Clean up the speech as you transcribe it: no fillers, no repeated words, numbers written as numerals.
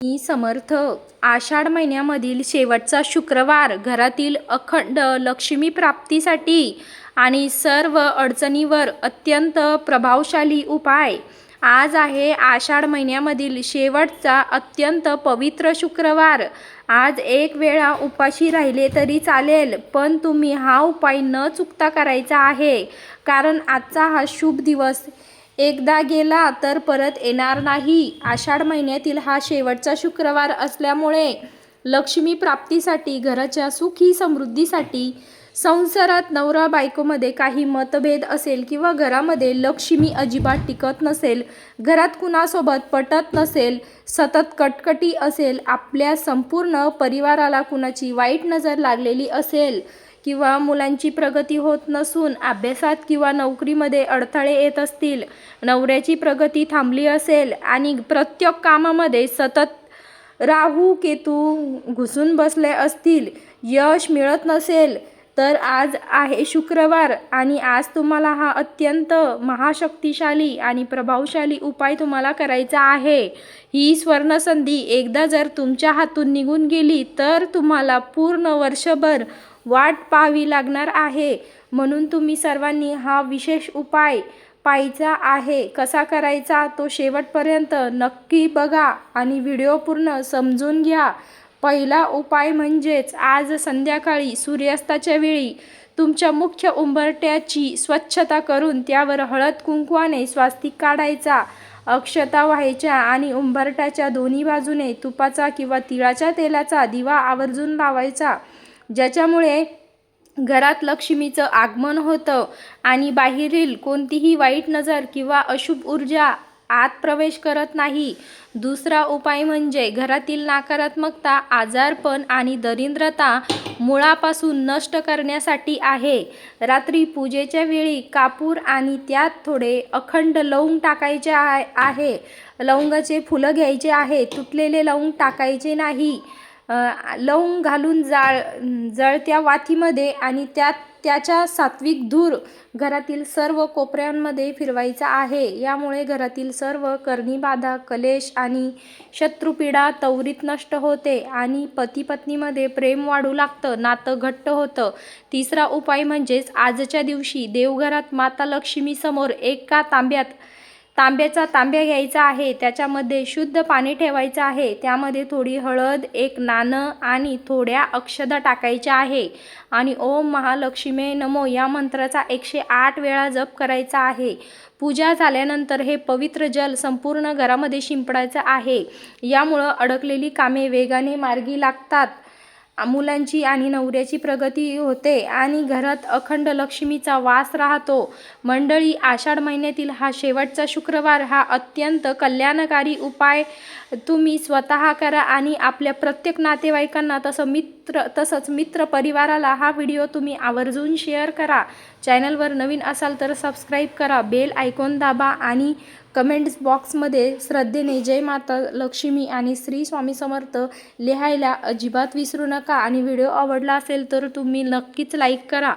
मी समर्थ. आषाढ महिन्यामधील शेवटचा शुक्रवार घरातील अखंड लक्ष्मी प्राप्तीसाठी आणि सर्व अडचणीवर अत्यंत प्रभावशाली उपाय. आज आहे आषाढ महिन्यामधील शेवटचा अत्यंत पवित्र शुक्रवार. आज एक वेळा उपाशी राहिले तरी चालेल, पण तुम्ही हा उपाय न चुकता करायचा आहे, कारण आजचा हा शुभ दिवस एकदा गेला तर परत येणार नाही. आषाढ महिन्यातील हा शेवटचा शुक्रवार असल्यामुळे लक्ष्मी प्राप्तीसाठी, घराच्या सुखी समृद्धीसाठी, संसारात नवरा बायकोमध्ये काही मतभेद असेल किंवा घरामध्ये लक्ष्मी अजिबात टिकत नसेल, घरात कुणासोबत पटत नसेल, सतत कटकटी असेल, आपल्या संपूर्ण परिवाराला कुणाची वाईट नजर लागलेली असेल किंवा मुलांची प्रगती होत नसून अभ्यासात किंवा नोकरीमध्ये अडथळे येत असतील, नवऱ्याची प्रगती थांबली असेल आणि प्रत्येक कामामध्ये सतत राहू केतू घुसून बसले असतील, यश मिळत नसेल, तर आज आहे शुक्रवार आणि आज तुम्हाला हा अत्यंत महाशक्तिशाली आणि प्रभावशाली उपाय तुम्हाला करायचा आहे. ही स्वर्णसंधी एकदा जर तुमच्या हातून निघून गेली तर तुम्हाला पूर्ण वर्षभर वाट पाहावी लागणार आहे. म्हणून तुम्ही सर्वांनी हा विशेष उपाय पाहायचा आहे. कसा करायचा तो शेवटपर्यंत नक्की बघा आणि व्हिडिओ पूर्ण समजून घ्या. पहिला उपाय म्हणजेच आज संध्याकाळी सूर्यास्ताच्या वेळी तुमच्या मुख्य उंबरठ्याची स्वच्छता करून त्यावर हळद कुंकवाने स्वास्तिक काढायचा, अक्षता व्हायच्या आणि उंबरठ्याच्या दोन्ही बाजूने तुपाचा किंवा तिळाच्या तेलाचा दिवा आवर्जून लावायचा, ज्याच्यामुळे घरात लक्ष्मीचं आगमन होतं आणि बाहेरील कोणतीही वाईट नजर किंवा अशुभ ऊर्जा आत प्रवेश करत नाही. दुसरा उपाय म्हणजे घरातील नकारात्मकता, आजारपण आणि दरिद्रता मुळापासून नष्ट करण्यासाठी आहे. रात्री पूजेच्या वेळी कापूर आणि त्यात थोडे अखंड लवंग टाकायचे आहे. लवंगाचे फुलं घ्यायचे आहे, तुटलेले लवंग टाकायचे नाही. लवंग घालून जळत्या वातीमध्ये आणि त्याच्या सात्विक धूर घरातील सर्व कोपऱ्यांमध्ये फिरवायचा आहे. यामुळे घरातील सर्व कर्णीबाधा, कलेश आणि शत्रुपीडा त्वरित नष्ट होते आणि पती पत्नीमध्ये प्रेम वाढू लागतं, नातं घट्ट होतं. तिसरा उपाय म्हणजेच आजच्या दिवशी देवघरात माता लक्ष्मीसमोर एका तांब्याचा तांब्या घ्यायचा आहे. त्याच्यामध्ये शुद्ध पाणी ठेवायचं आहे. त्यामध्ये थोडी हळद, एक नाणं आणि थोड्या अक्षता टाकायच्या आहे आणि ओम महालक्ष्मी नमो या मंत्राचा 108 वेळा जप करायचा आहे. पूजा झाल्यानंतर हे पवित्र जल संपूर्ण घरामध्ये शिंपडायचं आहे. यामुळं अडकलेली कामे वेगाने मार्गी लागतात, मुलांची आणि नवऱ्याची प्रगती होते आणि घरात अखंड लक्ष्मीचा वास राहतो. मंडळी, आषाढ महिन्यातील हा शेवटचा शुक्रवार हा अत्यंत कल्याणकारी उपाय तुम्ही स्वतः करा आणि आपल्या प्रत्येक नातेवाईकांना तसंच मित्र परिवाराला हा व्हिडिओ तुम्ही आवर्जून शेअर करा. चॅनलवर नवीन असाल तर सबस्क्राईब करा, बेल आयकॉन दाबा आणि कमेंट्स बॉक्समध्ये श्रद्धेने जय माता लक्ष्मी आणि श्री स्वामी समर्थ लिहायला अजिबात विसरू नका आणि व्हिडिओ आवडला असेल तर तुम्ही नक्कीच लाईक करा.